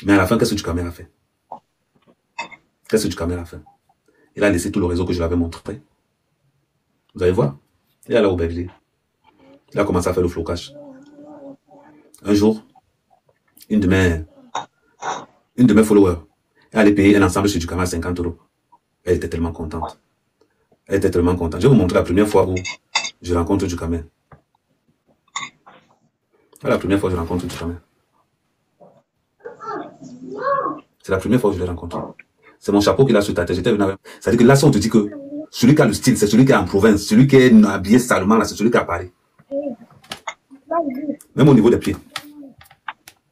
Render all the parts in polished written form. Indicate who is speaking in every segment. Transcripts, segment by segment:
Speaker 1: Mais à la fin, qu'est-ce que Ducamel a fait? Qu'est-ce que Ducamel a fait? Il a laissé tout le réseau que je l'avais montré. Vous allez voir. Il est allé au Berger. Il a commencé à faire le flocage. Un jour, une de mes followers, elle allait payer un ensemble sur Ducamel à 50 €. Elle était tellement contente. Elle était tellement contente. Je vais vous montrer la première fois où je rencontre Ducamel. C'est la première fois que je rencontre Ducamel. C'est la première fois que je le rencontre. C'est mon chapeau qu'il a sur ta tête. C'est-à-dire que là, si on te dit que celui qui a le style, c'est celui qui est en province, celui qui est habillé salement, là, c'est celui qui est à Paris. Même au niveau des pieds.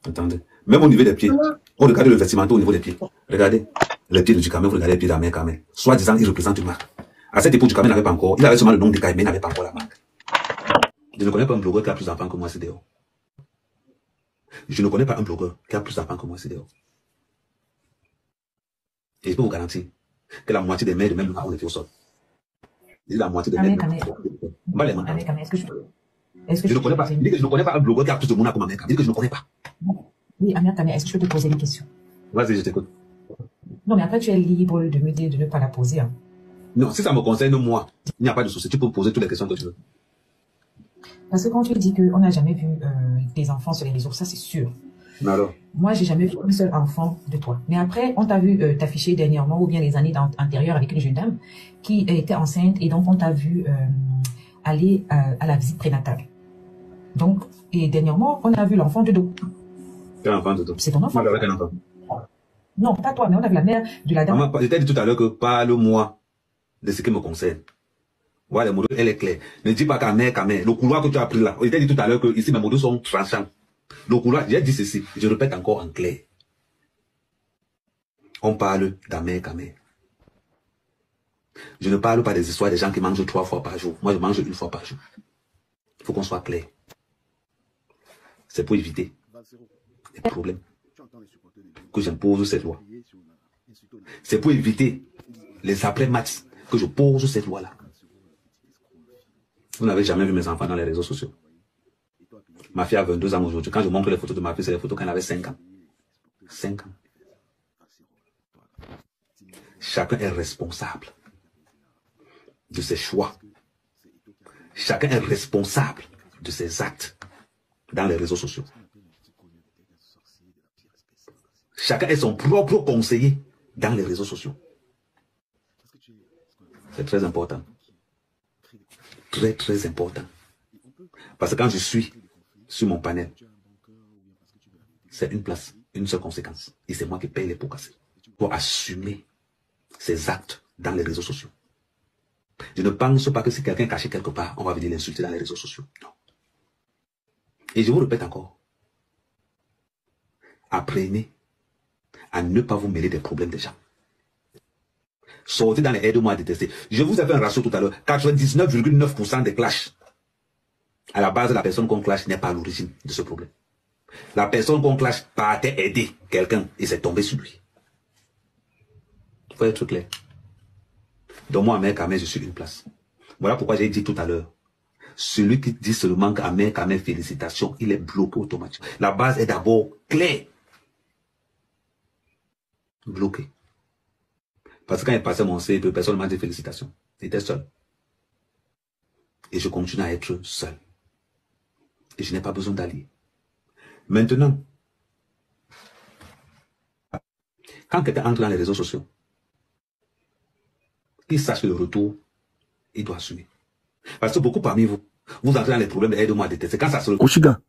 Speaker 1: Attendez. Même au niveau des pieds. On regarde le vestimentaire au niveau des pieds. Regardez les pieds de Ducamel, vous regardez les pieds d'Ahmed Kamel. Soit-disant, il représente une marque. À cette époque, Ducamel n'avait pas encore. Il avait seulement le nom de Kaye, mais il n'avait pas encore la marque. Je ne connais pas un blogueur qui a plus d'enfants que moi, c'est dehors. Je ne connais pas un blogueur qui a plus d'enfants que moi, c'est dehors. Et je peux vous garantir que la moitié des mères de même on était au sol. Et la moitié des mères de je ne connais pas. Je ne connais pas un blogueur qui a plus de monde comme Ahmed Kamel. Je ne connais pas.
Speaker 2: Oui, Ahmed Kamel, est-ce que je peux te poser une question?
Speaker 1: Vas-y, je t'écoute.
Speaker 2: Non, mais après, tu es libre de me dire de ne pas la poser. Hein.
Speaker 1: Non, si ça me concerne, moi, il n'y a pas de souci. Tu peux me poser toutes les questions que tu veux.
Speaker 2: Parce que quand tu dis qu'on n'a jamais vu des enfants sur les réseaux, ça c'est sûr.
Speaker 1: Alors.
Speaker 2: Moi, j'ai jamais vu un seul enfant de toi. Mais après, on t'a vu t'afficher dernièrement, ou bien les années antérieures avec une jeune dame qui était enceinte, et donc on t'a vu aller à la visite prénatale. Donc, et dernièrement, on a vu l'enfant de dos.
Speaker 1: Quel enfant de dos?
Speaker 2: C'est ton enfant.
Speaker 1: Moi, j'avais quel enfant?
Speaker 2: Non, pas toi, mais on a vu la mère de la dame.
Speaker 1: Maman, je t'ai dit tout à l'heure que parle-moi de ce qui me concerne. Voilà, le modèle, elle est claire. Ne dis pas Kamel. Le couloir que tu as pris là, je t'ai dit tout à l'heure que ici, mes modèles sont tranchants. Le couloir, j'ai dit ceci, je répète encore en clair. On parle d'Ahmed Kamel. Je ne parle pas des histoires des gens qui mangent 3 fois par jour. Moi, je mange 1 fois par jour. Il faut qu'on soit clair. C'est pour éviter les problèmes que j'impose cette loi. C'est pour éviter les après-matchs que je pose cette loi-là. Vous n'avez jamais vu mes enfants dans les réseaux sociaux. Ma fille a 22 ans aujourd'hui. Quand je montre les photos de ma fille, c'est les photos quand elle avait 5 ans. 5 ans. Chacun est responsable de ses choix. Chacun est responsable de ses actes dans les réseaux sociaux. Chacun est son propre conseiller dans les réseaux sociaux. C'est très important. Très, très important. Parce que quand je suis sur mon panel, c'est une place, une seule conséquence. Et c'est moi qui paye les pots cassés. Pour assumer ses actes dans les réseaux sociaux. Je ne pense pas que si quelqu'un est caché quelque part, on va venir l'insulter dans les réseaux sociaux. Non. Et je vous répète encore. Apprenez à ne pas vous mêler des problèmes des gens. Sortez dans les aide-moi à détester. Je vous ai fait un ratio tout à l'heure. 99,9% des clashs. À la base, la personne qu'on clash n'est pas à l'origine de ce problème. La personne qu'on clash partait aider quelqu'un et s'est tombé sur lui. Il faut être clair. Donc moi, Ahmed Kamel, je suis une place. Voilà pourquoi j'ai dit tout à l'heure. Celui qui dit seulement qu'Ahmed Kamel, félicitations, il est bloqué automatiquement. La base est d'abord claire. Bloqué. Parce que quand il passait mon CP, personne ne m'a dit félicitations. J'étais seul. Et je continue à être seul. Et je n'ai pas besoin d'allier. Maintenant, quand quelqu'un entre dans les réseaux sociaux, il sache que le retour, il doit assumer. Parce que beaucoup parmi vous, vous entrez dans les problèmes d'aide-moi à détester. Quand ça se...
Speaker 3: Oshiga,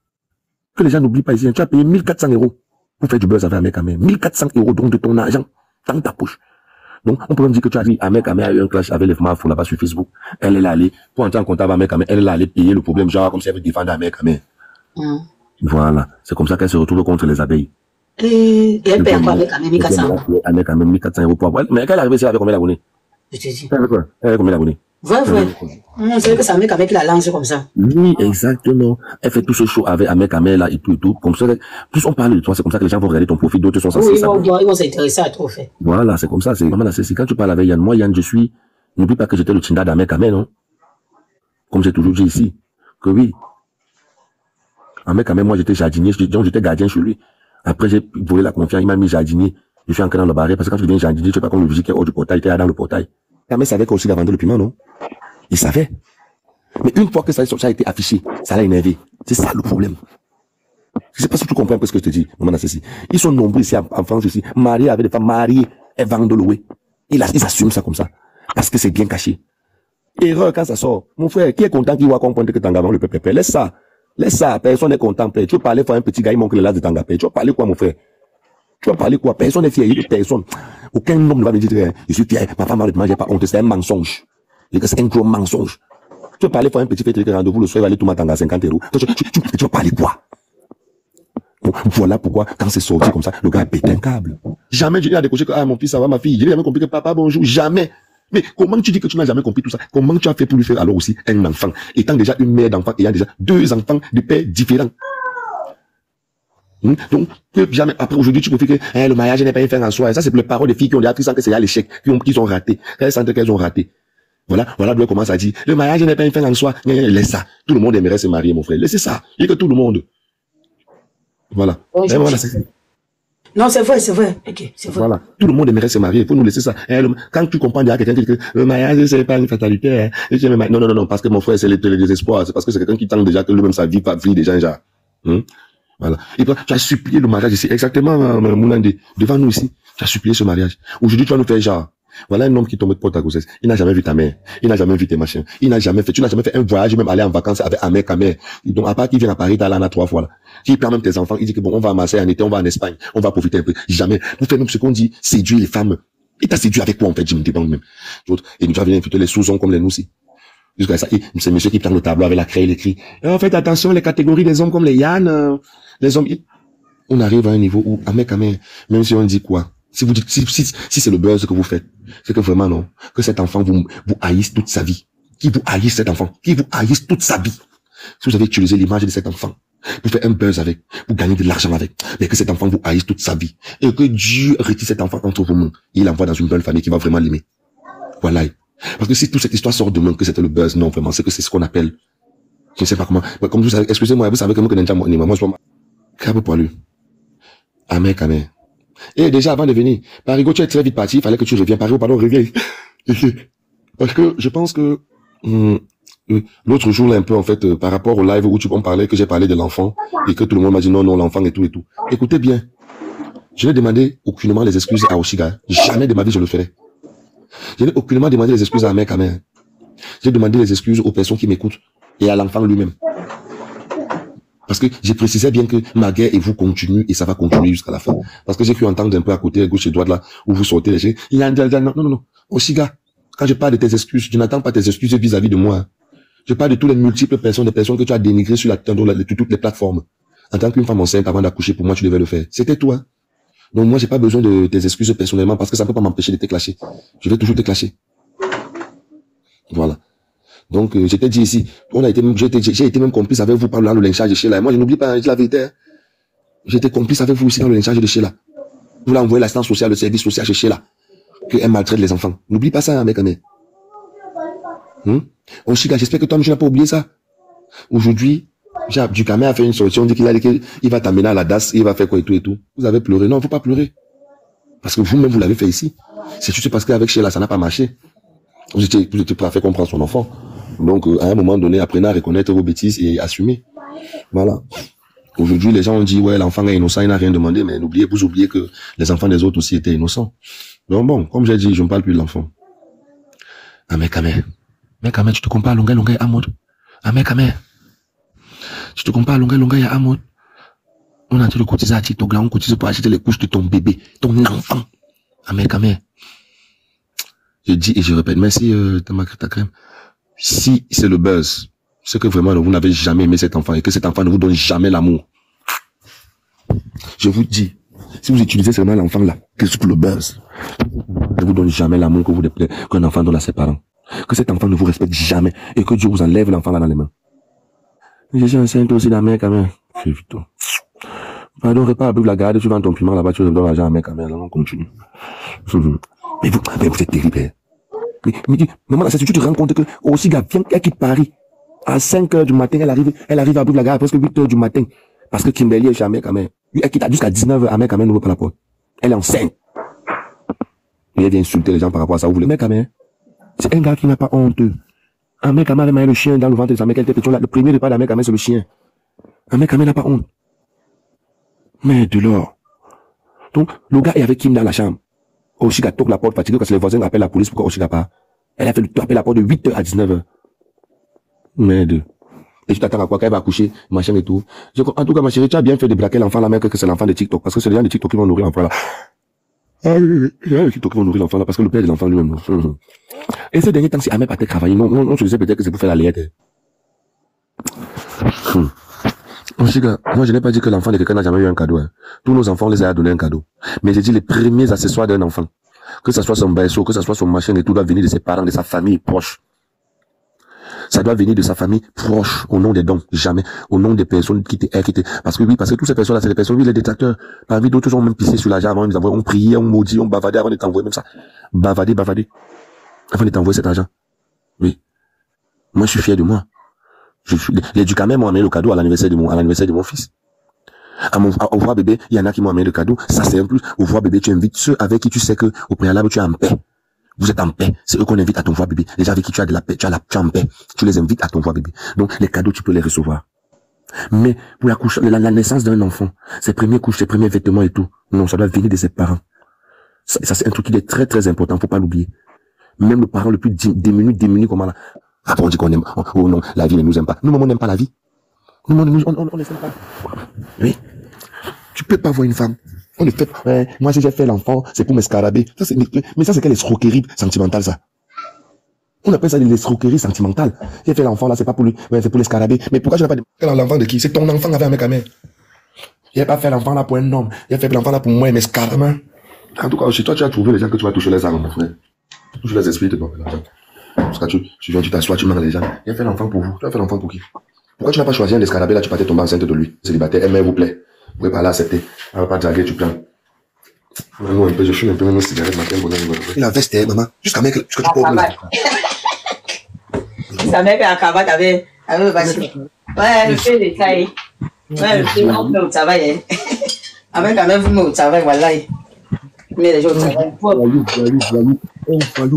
Speaker 3: que les gens n'oublient pas ici, tu as payé 1400 € pour faire du buzz avec Ahmed Kamel. 1400 € donc de ton argent dans ta poche. Donc, on peut même dire que tu as dit, Ahmed Kamel a eu un clash avec les femmes là-bas sur Facebook. Elle est allée, pour entrer en contact avec Ahmed Kamel, elle est allée payer le problème, genre comme si elle veut défendre Ahmed Kamel. Voilà. C'est comme ça qu'elle se retrouve contre les abeilles.
Speaker 4: Et elle paye encore Ahmed Kamel 1400 €.
Speaker 3: Ahmed Kamel 1400 € pour avoir. Mais quand elle est arrivée, c'est avec combien d'abonnés?
Speaker 4: Je te dis.
Speaker 3: Elle avait combien d'abonnés?
Speaker 4: Ouais. On sait que c'est Ahmed Kamel qui la lance comme ça.
Speaker 3: Oui, exactement. Elle fait tout ce show avec Ahmed Kamel là et tout. Comme ça, plus on parle de toi, c'est comme ça que les gens vont regarder ton profil, d'autres sont censés.
Speaker 4: Oui, ils vont s'intéresser à trop fait.
Speaker 3: Voilà, c'est comme ça. C'est vraiment assez. Quand tu parles avec Yann, moi, Yann, je suis. N'oublie pas que j'étais le Tinda d'Ahmed Kamel, non? Comme j'ai toujours dit ici. Que oui. Ahmed Kamel, moi, j'étais jardinier, donc j'étais gardien chez lui. Après, j'ai volé la confiance, il m'a mis jardinier. Je suis entré dans le barré, parce que quand tu deviens jardinier, tu sais pas comme le vigile qui est hors du portail, tu es là dans le portail. Kamel savait qu'aussi il a vendu le piment, non? Il savait. Mais une fois que ça a été affiché, ça l'a énervé. C'est ça le problème. Je sais pas si tu comprends un peu ce que je te dis, maman Ceci. Ils sont nombreux ici en France aussi, mariés avec des femmes mariées, elles vendent de louer. Ils assument ça comme ça. Parce que c'est bien caché. Erreur quand ça sort. Mon frère, qui est content qu'il va comprendre que Tangaba le peuple paie? Laisse ça. Laisse ça. Personne n'est content. Tu veux parler pour un petit gars, il manque le las de Tangaba. Tu vas parler quoi, mon frère? Tu vas parler quoi? Personne n'est fier de personne. Aucun homme ne va me dire, je suis fier, ma femme m'a dit, j'ai pas honte. C'est un mensonge. C'est un gros mensonge. Tu veux parler pour un petit fait rendez-vous le soir, il va aller tout matin à 50 €. Tu vas parler quoi? Bon, voilà pourquoi, quand c'est sorti comme ça, le gars a pété un câble. Jamais je n'ai à décocher que, ah, mon fils, ça va, ma fille. Je n'ai jamais compris que papa, bonjour. Jamais. Mais comment tu dis que tu n'as jamais compris tout ça? Comment tu as fait pour lui faire alors aussi un enfant? Étant déjà une mère d'enfant, ayant déjà 2 enfants de pères différents. Donc, jamais, après aujourd'hui, tu peux dire que le mariage n'est pas une fin en soi. Et ça, c'est pour les parents des filles qui ont déjà appris sans que c'est à l'échec, qui sont ratées. Elles sentent qu'elles ont raté. Voilà d'où elle commence à dire, le mariage n'est pas une fin en soi. Laisse ça. Tout le monde aimerait se marier, mon frère. Laissez ça. Il y a que tout le monde. Voilà. Voilà,
Speaker 4: non, c'est vrai. Ok, c'est vrai.
Speaker 3: Voilà. Tout le monde aimerait se marier. Il faut nous laisser ça. Quand tu comprends, il y a quelqu'un qui dit que le mariage, c'est pas une fatalité. Non, parce que mon frère, c'est le désespoir. C'est parce que c'est quelqu'un qui tente déjà que lui-même sa vie va vivre déjà, genre. Voilà. Et puis, tu as supplié le mariage ici. Exactement, Moulande. Devant nous ici. Tu as supplié ce mariage. Aujourd'hui, tu vas nous faire genre. Voilà un homme qui tombe de porte à grossesse. Il n'a jamais vu ta mère. Il n'a jamais vu tes machins. Tu n'as jamais fait un voyage, même aller en vacances avec Amer Kamer. Donc, à part qu'il vient à Paris, t'as là, 3 fois, là. Qui prend même tes enfants, il dit que bon, on va à Marseille en été, on va en Espagne, on va profiter un peu. Jamais. Nous faisons même ce qu'on dit, séduire les femmes. Il t'a séduit avec quoi, en fait, je me demande même. Et nous, tu vas venir inviter les sous-hommes comme les nous aussi. Jusqu'à ça, c'est monsieur qui prend le tableau avec la craie, il écrit. En fait, attention, les catégories des hommes comme les Yann, les hommes, on arrive à un niveau où, Amer Kamer, même si on dit quoi, si vous dites, si c'est le buzz que vous faites, c'est que vraiment non, que cet enfant vous haïsse toute sa vie. Qui vous haïsse cet enfant? Qui vous haïsse toute sa vie? Si vous avez utilisé l'image de cet enfant pour faire un buzz avec, pour gagner de l'argent avec, mais que cet enfant vous haïsse toute sa vie, et que Dieu retire cet enfant entre vos mains, il l'envoie dans une bonne famille qui va vraiment l'aimer. Voilà. Parce que si toute cette histoire sort demain que c'était le buzz, non, vraiment, c'est que c'est ce qu'on appelle, je ne sais pas comment, comme vous savez, excusez-moi, vous savez que moi, je m'en crabe pour lui. Amen, Kamer. Et déjà, avant de venir, Parigo, tu es très vite parti, il fallait que tu reviennes. Parigo, pardon, reviens. Parce que je pense que l'autre jour, là, un peu, en fait, par rapport au live où on parlait, que j'ai parlé de l'enfant, et que tout le monde m'a dit non, l'enfant et tout. Écoutez bien, je n'ai demandé aucunement les excuses à Oshiga. Jamais de ma vie, je le ferai. Je n'ai aucunement demandé les excuses à Amer Kamer. J'ai demandé les excuses aux personnes qui m'écoutent et à l'enfant lui-même. Parce que j'ai précisé bien que ma guerre et vous continue et ça va continuer jusqu'à la fin. Parce que j'ai cru entendre un peu à côté, à gauche et droite là, où vous sortez les gens. Il a dit, non. Oshiga, quand je parle de tes excuses, je n'attends pas tes excuses vis-à-vis de moi. Je parle de toutes les multiples personnes, des personnes que tu as dénigrées sur toutes les plateformes. En tant qu'une femme enceinte, avant d'accoucher, pour moi, tu devais le faire. C'était toi. Donc moi, j'ai pas besoin de tes excuses personnellement parce que ça ne peut pas m'empêcher de te clasher. Je vais toujours te clasher. Voilà. Donc, je t'ai dit ici, j'ai été même complice avec vous par le lynchage de Sheila. Et moi, je n'oublie pas, je dis la vérité. Hein. J'étais complice avec vous aussi dans le lynchage de Sheila. Vous voulez envoyer l'assistance sociale, le service social chez Sheila. Qu'elle maltraite les enfants. N'oublie pas ça, mec. Oshiga, j'espère que toi, tu n'as pas oublié ça. Aujourd'hui, Dukamé a fait une solution, on dit qu'il va t'amener à la DAS, il va faire quoi et tout. Vous avez pleuré. Non, il ne faut pas pleurer. Parce que vous-même, vous l'avez fait ici. C'est juste parce qu'avec Sheila, ça n'a pas marché. Vous étiez prêt à faire comprendre son enfant. Donc, à un moment donné, apprenez à reconnaître vos bêtises et assumer. Voilà. Aujourd'hui, les gens ont dit, ouais, l'enfant est innocent, il n'a rien demandé, mais vous oubliez que les enfants des autres aussi étaient innocents. Donc bon, comme j'ai dit, je ne parle plus de l'enfant. Amer Kamer. Amer Kamer, tu te compares à longueur à mode. Amer Kamer. Tu te compares à longueur à mode. On a de cotiser à TikTok, là, on cotise pour acheter les couches de ton bébé, ton enfant. Amer Kamer. Je dis et je répète, merci, ta crème. Si c'est le buzz, c'est que vraiment vous n'avez jamais aimé cet enfant et que cet enfant ne vous donne jamais l'amour. Je vous dis, si vous utilisez seulement l'enfant là, que c'est pour le buzz, ne vous donne jamais l'amour que vous déplaît qu'un enfant donne à ses parents. Que cet enfant ne vous respecte jamais et que Dieu vous enlève l'enfant là dans les mains. Je suis enceinte aussi d'Amer Kamer. Pardon, répare la garde, tu vends ton piment là-bas, tu donnes l'argent à Amer Kamer, là on continue. Mais vous êtes terrible. Mais maman, tu te rends compte que Oshiga vient, elle quitte Paris. À 5 h du matin, elle arrive à Brive-la-Gaillarde, presque 8 h du matin. Parce que Kimberly est chez Amer Kamer. Elle quitte jusqu'à 19h, un mec, n'ouvre pas la porte. Elle est enceinte. Et elle vient insulter les gens par rapport à ça. Vous voulez, mec, c'est un gars qui n'a pas honte. Un mec, avait le chien dans le ventre de sa mère, elle était petite. Le premier repas d'un mec, c'est le chien. Un mec, n'a pas honte. Mais de l'or. Donc, le gars est avec Kim dans la chambre. Oshiga toque la porte fatiguée parce que les voisins appellent la police pour Oshiga pas. Elle a fait taper la porte de 8h à 19h. Merde. Et tu t'attends à quoi qu'elle va accoucher, machin et tout. En tout cas, ma chérie, tu as bien fait de braquer l'enfant là, même que c'est l'enfant de TikTok. Parce que c'est les gens de TikTok qui vont nourrir l'enfant là. Ah oui, c'est les gens de TikTok qui vont nourrir l'enfant là, parce que le père de l'enfant lui-même. Et ces derniers temps, si Ahmed partait travailler, non, je disais peut-être que c'est pour faire la layette. Moi, je n'ai pas dit que l'enfant de quelqu'un n'a jamais eu un cadeau. Hein. Tous nos enfants, on les a donné un cadeau. Mais j'ai dit les premiers accessoires d'un enfant. Que ce soit son berceau, que ce soit son machin et tout, doit venir de ses parents, de sa famille proche. Ça doit venir de sa famille proche, au nom des dons, jamais au nom des personnes qui t'aident. Parce que toutes ces personnes-là, c'est les personnes, oui, les détracteurs. Parmi d'autres, ont même pissé sur l'argent avant de nous envoyer. On priait, on maudit, on bavardait avant de t'envoyer même ça. Bavader. Avant de t'envoyer cet argent. Oui. Moi, je suis fier de moi. Les Ducamais m'ont amené le cadeau à l'anniversaire de mon fils. Au voir bébé, il y en a qui m'ont amené le cadeau. Ça, c'est un plus. Au voir bébé, tu invites ceux avec qui tu sais que, au préalable, tu es en paix. Vous êtes en paix. C'est eux qu'on invite à ton voix bébé. Les gens avec qui tu as de la paix, tu es en paix. Tu les invites à ton voix bébé. Donc, les cadeaux, tu peux les recevoir. Mais, pour la naissance d'un enfant, ses premières couches, ses premiers vêtements et tout, non, ça doit venir de ses parents. Ça c'est un truc qui est très, très important. Faut pas l'oublier. Même le parent le plus démuni, comment là. Après, on dit qu'on aime, oh non, la vie ne nous aime pas. Nous, on n'aime pas la vie. Nous, on ne s'aime pas. Oui. Tu peux pas voir une femme. On le fait, moi, si j'ai fait l'enfant, c'est pour m'escaraber. Mais ça, c'est quelle escroquerie sentimentale, ça. On appelle ça de l'escroquerie sentimentale. J'ai fait l'enfant, là, c'est pas pour lui, c'est pour l'escaraber. Mais pourquoi je n'ai pas fait l'enfant de qui? C'est ton enfant avec un mec à mère. J'ai pas fait l'enfant là pour un homme. J'ai fait l'enfant là pour moi et m'escaraber. En tout cas, chez toi, tu as trouvé les gens que tu vas toucher les armes, mon frère. Touche les esprits, parce que tu viens, tu t'assois, tu manges les gens. J'ai fait l'enfant pour vous. Tu as fait l'enfant pour qui? Pourquoi tu n'as pas choisi un escarabée là, tu partais tomber enceinte de lui? Célibataire, aimez, vous plaît. Vous pouvez pas l'accepter. On va pas draguer, tu prends. Moi, un peu, je fume un peu même une cigarette, ma bonne. La veste, maman. Jusqu'à mec, jusqu'à tu portes.
Speaker 4: Sa mère en cravate avec le bâtiment. Ouais, le fait des tailles. Ouais, le fait au travail. Avec quand même, vous au travail, voilà. Mais les gens au travail.
Speaker 3: Voyou,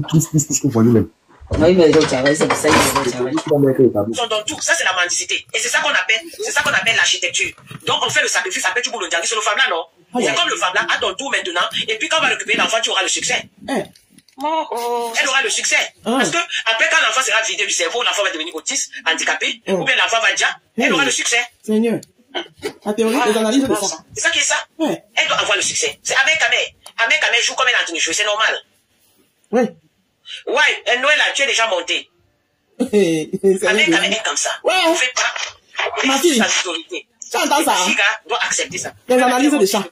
Speaker 3: qu'est-ce qu'on voit nous-mêmes?
Speaker 4: Oui, mais les gens au travail, c'est pour ça qu'ils vont au travail.
Speaker 5: Dans tout, ça c'est la mendicité. Et c'est ça qu'on appelle l'architecture. Donc on fait le sacrifice, après tu boules le diable sur le femme là, non? C'est comme le femme là, à ton tour maintenant, et puis quand on va récupérer l'enfant, tu auras le succès. Elle aura le succès. Parce que après, quand l'enfant sera vidé du cerveau, l'enfant va devenir autiste, handicapé, ou bien l'enfant va dire, elle aura le succès.
Speaker 6: Seigneur. La théorie, les analyses de ça.
Speaker 5: C'est ça qui est ça. Elle doit avoir le succès. C'est avec Amé. Amé joue comme elle est en train de jouer, c'est normal.
Speaker 6: Oui.
Speaker 5: Ouais, Noël là, tu es déjà monté. Amé est comme ça.
Speaker 6: Ouais.
Speaker 5: Ne fais pas.
Speaker 6: Ma fille. Tu entends ça?
Speaker 5: Les gars doivent accepter ça.
Speaker 6: Les analyses de ça.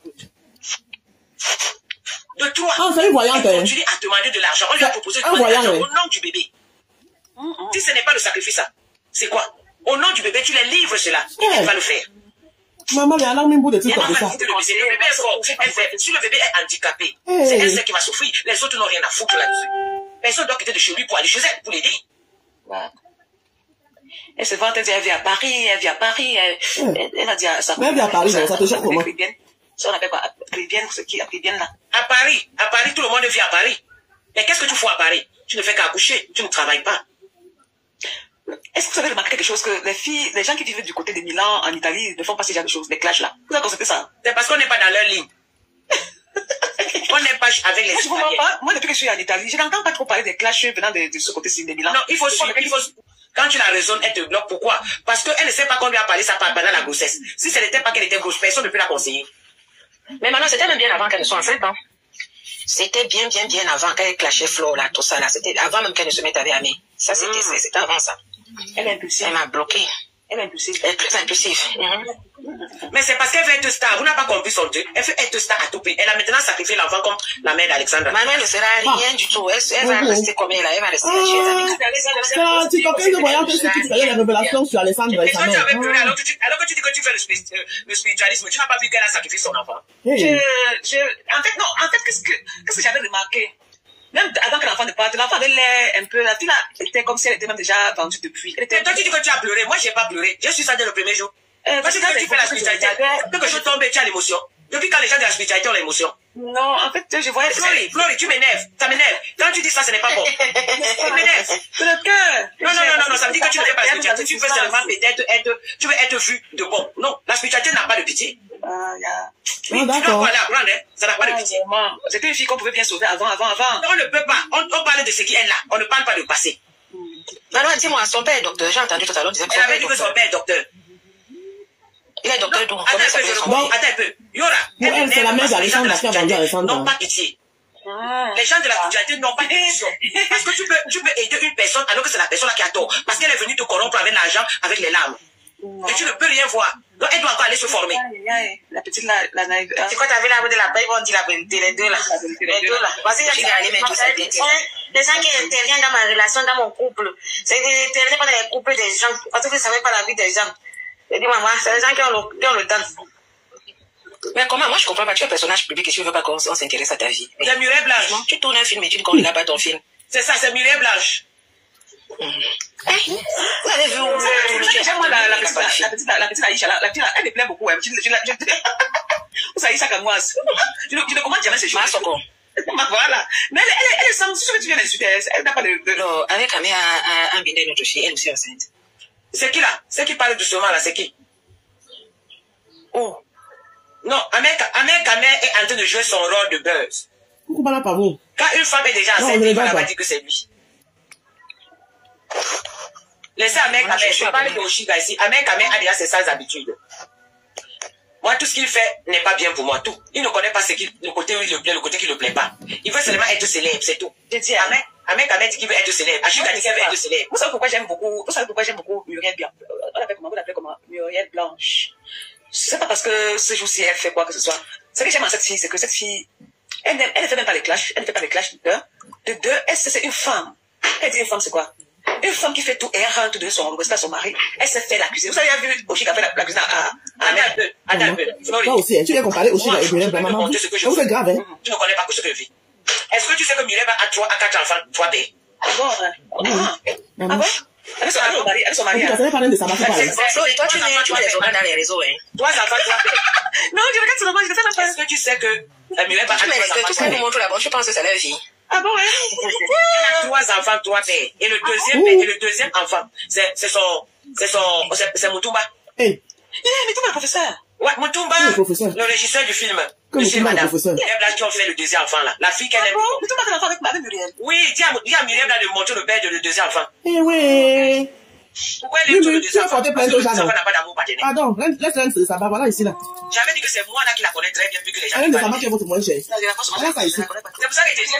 Speaker 5: De toi.
Speaker 6: Ah, c'est une voyante.
Speaker 5: Elle continue à demander de l'argent. On lui a proposé de demander de l'argent au nom du bébé. Si ce n'est pas le sacrifice, c'est quoi? Au nom du bébé, tu les livres cela. Elle va le faire.
Speaker 6: Maman, il y a un bout de trucs comme ça.
Speaker 5: Le bébé est fort. Si le bébé est handicapé, c'est elle seule qui va souffrir. Les autres n'ont rien à foutre là-dessus. Personne doit quitter de chez lui pour aller chez elle, pour l'aider. Elle se vante, elle dit, elle vit à Paris, elle a dit à sa
Speaker 6: Mais elle vit à Paris, ça te choque comment?
Speaker 5: Ça on appelle quoi? Ce qui viennent là. À Paris, tout le monde vit à Paris. Mais qu'est-ce que tu fais à Paris? Tu ne fais qu'accoucher, tu ne travailles pas. Est-ce que vous avez remarqué quelque chose que les gens qui vivent du côté de Milan, en Italie, ne font pas ce genre de choses, des clashs là? Vous avez constaté ça? C'est parce qu'on n'est pas dans leur ligne. On n'est pas avec les Italiens. Moi, depuis que je suis en Italie, je n'entends pas trop parler des clashs venant de ce côté-ci de Milan. Non, il faut quand tu la raisonnes, elle te bloque. Pourquoi? Parce qu'elle ne sait pas qu'on lui a parlé ça pendant la grossesse. Si ce n'était pas qu'elle était grosse, personne ne peut la conseiller. Mais maintenant, c'était même bien avant qu'elle ne soit enceinte, hein. C'était bien avant qu'elle clashait Flo, là, tout ça, là. C'était avant même qu'elle ne se mette avec Amé. Ça, c'était avant ça. Elle est impulsive. Elle m'a bloqué. Elle est impulsive. Elle est très impulsive. Mais c'est parce qu'elle veut être star. Vous n'avez pas compris son truc. Elle veut être star à tout prix. Elle a maintenant sacrifié l'enfant comme la mère d'Alexandra. Ma mère ne sera rien du tout. Elle va rester comme elle est. Elle va rester là.
Speaker 6: Tu comprends que voyant que tu faisais les révélations sur Alexandre et sa mère.
Speaker 5: Alors que tu dis que tu fais le spiritualisme, tu n'as pas vu qu'elle a sacrifié son enfant. En fait, qu'est-ce que j'avais remarqué? Même avant que l'enfant ne parte, l'enfant avait l'air un peu, la fille là était comme si elle était même déjà vendue depuis. Mais toi tu dis que tu as pleuré, moi j'ai pas pleuré. Je suis ça dès le premier jour. Parce que quand tu fais la spiritualité, que je tombe et tu as l'émotion. Depuis quand les gens de la spiritualité ont l'émotion?
Speaker 7: Non, en fait, je voyais...
Speaker 5: Florie, tu m'énerves. Ça m'énerve. Quand tu dis ça, ce n'est pas bon. Ça m'énerve.
Speaker 7: C'est le cœur.
Speaker 5: Non, ça me dit que tu ne fais pas la spiritualité. Tu veux seulement peut-être tu veux être vu de bon. Non, la spiritualité n'a pas de pitié.
Speaker 6: Tu dois aller
Speaker 5: apprendre, hein. Ça n'a pas de pitié.
Speaker 7: C'était une fille qu'on pouvait bien sauver avant.
Speaker 5: On ne peut pas. On parle de ce qui est là. On ne parle pas du passé.
Speaker 7: Alors, dis-moi, son père est docteur. J'ai entendu tout à l'heure.
Speaker 5: Elle avait dit que son père est docteur.
Speaker 7: Il est docteur d'où?
Speaker 5: Attends un peu. Yora.
Speaker 6: C'est la mère d'Alexandre qui a vendu Alexandre.
Speaker 5: Non, pas pitié. Les gens de la spiritualité n'ont pas d'émotion. Parce que tu peux aider une personne alors que c'est la personne qui a tort. Parce qu'elle est venue te corrompre avec l'argent, avec les larmes. Et tu ne peux rien voir. Donc elle doit encore aller se former.
Speaker 7: La petite, la naïve.
Speaker 4: C'est quoi, t'avais la de la paix, on dit la vérité, les deux là. Les deux là. Vas-y, les gens qui interviennent dans ma relation, dans mon couple. C'est qu'ils n'interviennent pas dans les couples des gens. Parce qu'ils ne savent pas la vie des gens. Je dis, maman, c'est les gens qui ont le temps.
Speaker 7: Mais comment? Moi, je comprends pas. Tu es un personnage public et tu ne veux pas qu'on s'intéresse à ta vie.
Speaker 5: C'est Mireille Blanche.
Speaker 7: Non, tu tournes un film et tu dis qu'on ne regarde pas ton film.
Speaker 5: C'est ça, c'est Mireille Blanche.
Speaker 7: Vous avez vu où? J'aime moi la petite Aïcha, la petite, elle me plaît beaucoup. Vous Aïcha Kamoise. Tu ne commandes jamais ces choses. Voilà. Mais elle est sans, si tu viens d'insulter, elle n'a pas de... Non, avec Amé un bindé notre fille, elle aussi est enceinte.
Speaker 5: C'est qui là? C'est qui parle doucement là? C'est qui?
Speaker 7: Oh.
Speaker 5: Non, Amé est en train de jouer son rôle de buzz.
Speaker 6: Pourquoi pas là par vous?
Speaker 5: Quand une femme est déjà enceinte, il ne va pas dire que c'est lui. Laissez Amé, je parle de Oshiga ici. Amé a déjà ses sales habitudes. Moi, tout ce qu'il fait n'est pas bien pour moi. Tout. Il ne connaît pas le côté où il le plaît, le côté qui ne le plaît pas. Il veut seulement être célèbre, c'est tout. Amé dit qu'il veut être célèbre. Ashiga dit qu'il veut être célèbre.
Speaker 7: Vous savez pourquoi j'aime beaucoup Muriel Blanche? On l'appelle comment? Muriel Blanche. C'est pas parce que ce jour-ci elle fait quoi que ce soit. Ce que j'aime en cette fille, c'est que cette fille, elle ne fait même pas les clashs. Elle ne fait pas les clashs de deux. C'est une femme. Elle dit une femme, c'est quoi? Une femme qui fait tout et elle rentre de son registre à son mari. Elle s'est fait la cuisine. Vous avez vu Oshiga faire la cuisine à
Speaker 5: Attends un peu.
Speaker 6: Toi aussi, tu viens comparer Oshiga et Muriel Blanche. Maman, vous faites grave, hein?
Speaker 5: Tu ne connais pas ce que je vis. Est-ce que tu sais que Muriel a 3 à 4 enfants, 3 pères?
Speaker 7: Ah bon? Ah bon? Avec son mari.
Speaker 6: Tu as parlé de sa mère.
Speaker 7: Et toi, tu mets les journaux dans les réseaux, hein?
Speaker 5: 3 enfants, 3 pères.
Speaker 7: Non, je regarde sur le monde, je ne sais pas.
Speaker 5: Est-ce que tu sais que Muriel a 3 enfants?
Speaker 7: Tout ce qu'elle nous montre là-bas, je pense que c'est leur vie.
Speaker 5: Ah bon, hein? Elle a 3 enfants, 3 pères. Et le deuxième enfant, c'est Mutumba.
Speaker 6: Hey.
Speaker 7: Mutumba, le professeur.
Speaker 5: Ouais, Mutumba, le régisseur du film. Monsieur et madame. Il y a Blanche qui ont fait le deuxième enfant là. La fille qu'elle aime.
Speaker 7: Mutumba, c'est l'enfant avec Muriel.
Speaker 5: Oui, dis à Muriel de montrer le père de le deuxième enfant.
Speaker 6: Eh ouais.
Speaker 5: Pourquoi elle aime le deuxième enfant?
Speaker 6: Parce que le deuxième enfant
Speaker 5: n'a pas d'amour paternel.
Speaker 6: Pardon, laisse ça va, voilà ici là.
Speaker 5: J'avais dit que c'est moi là qui la connais très bien plus que les gens.
Speaker 6: Elle de sa mère qui est votre moins cher.
Speaker 5: C'est pour ça que j'ai dit.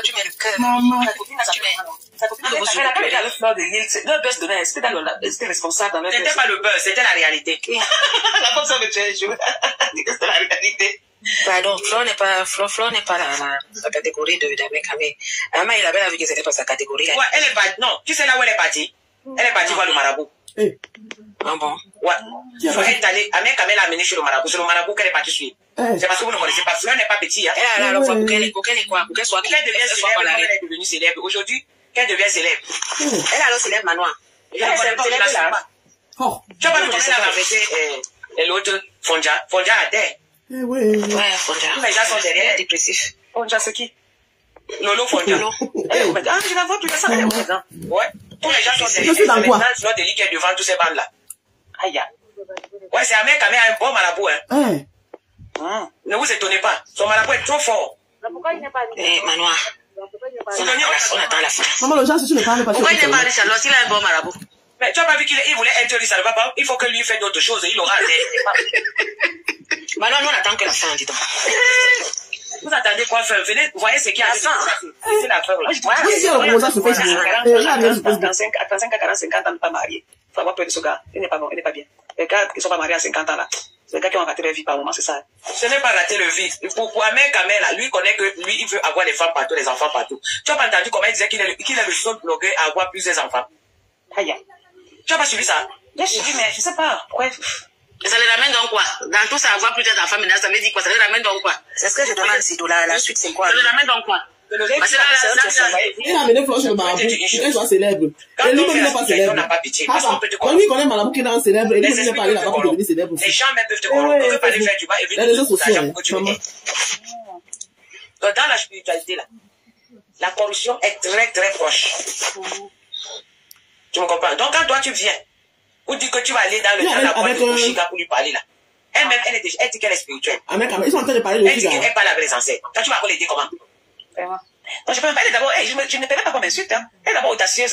Speaker 7: Tu mets le cœur.
Speaker 6: Maman.
Speaker 7: Elle n'a pas été à le fleur de l'île. Leur buzz donnait, c'était responsable dans leur buzz.
Speaker 5: C'était pas le buzz, c'était la réalité.
Speaker 7: La femme ça me tue, c'était la réalité. Pardon, Flo n'est pas la catégorie d'Amé Kamé. Ama, il avait vu que c'était pas sa catégorie.
Speaker 5: Ouais, elle est partie. Non, tu sais là où elle est partie? Elle est partie voir le marabout.
Speaker 7: Ah bon?
Speaker 5: Ouais. Elle est allée, Amé Kamé l'a amenée chez le marabout. C'est le marabout qu'elle est partie suivre. C'est parce que vous ne connaissez pas. Fleur n'est pas petit, hein.
Speaker 7: Elle a alors, pour qu'elle soit, pour qu'elle soit,
Speaker 5: qu'elle devient célèbre, elle est devenue célèbre. Aujourd'hui, qu'elle devient célèbre.
Speaker 7: Elle a alors célèbre Manoir.
Speaker 5: Elle est célèbre là. Tu as pas vu comment elle a renversé l'autre Fonja à terre.
Speaker 6: Ouais,
Speaker 7: Fonja.
Speaker 5: Tous les gens sont derrière.
Speaker 7: Dépressif.
Speaker 5: Fonja, c'est qui? Lolo Fonja.
Speaker 7: Ah, je la vois plus, ça, elle est au présent.
Speaker 5: Ouais. Tous les gens sont derrière.
Speaker 6: Je suis dans quoi?
Speaker 5: C'est notre délit qui est devant tous ces bandes là. Aïe. Ouais, c'est un mec qui a un bon marabout, hein. Ne vous étonnez pas. Son marabout est trop fort.
Speaker 7: Manoir. On attend la fin.
Speaker 6: Maman, le genre, si tu ne parles pas,
Speaker 7: pourquoi il n'est pas riche alors s'il a un bon marabout?
Speaker 5: Mais tu n'as pas vu qu'il voulait être riche, ça ne va pas. Il faut que lui fasse d'autres choses. Il aura.
Speaker 7: Maintenant, nous on attend que la fin, dis donc.
Speaker 5: Vous attendez quoi faire? Venez, voyez ce qu'il y a. C'est la fin là.
Speaker 7: À 35 à 45 ans, ne pas marié. Il faut avoir peur de ce gars. Il n'est pas bon, il n'est pas bien. Les gars qui ne sont pas mariés à 50 ans là, c'est les gars qui ont raté leur vie par moment, c'est ça.
Speaker 5: Ce n'est pas rater leur vie. Pour Amé Kamé là, lui connaît que lui, il veut avoir les femmes partout, les enfants partout. Tu n'as pas entendu comment il disait qu'il est le seul blogueur à avoir plusieurs enfants? Aïe. Tu n'as pas suivi ça?
Speaker 7: J'ai suivi, mais je ne sais pas. Pourquoi?
Speaker 4: Ça les ramène donc quoi? Dans tout ça, avoir plusieurs enfants, maintenant, ça veut dire quoi? Ça les ramène donc quoi?
Speaker 7: C'est ce que je demande, Sido. La suite, c'est quoi?
Speaker 4: Ça les ramène donc quoi?
Speaker 6: Il a amené Flore chez le marabout pour qu'elle soit célèbre. Et lui-même n'est pas célèbre. Quand lui connaît Marabout qui est dans célèbre, et lui n'est pas allé là-bas pour devenir célèbre aussi.
Speaker 5: Les gens même peuvent te corrompre. On peut pas aller faire du mal et venir
Speaker 6: Les réseaux sociaux.
Speaker 5: Donc, dans la spiritualité, là, la corruption est très, très proche. Tu me comprends? Donc, quand toi, tu viens, ou dis que tu vas aller dans le boîte de Kushiga pour lui parler, là, elle-même, elle dit qu'elle est spirituelle.
Speaker 6: Ils sont en train de parler de
Speaker 5: Elle dit qu'elle parle avec les ancêtres. Toi, tu vas encore l'aider comment? Donc, je peux me parler d'abord, je ne peux même pas comme insulte, hein. Elle est d'abord audacieuse,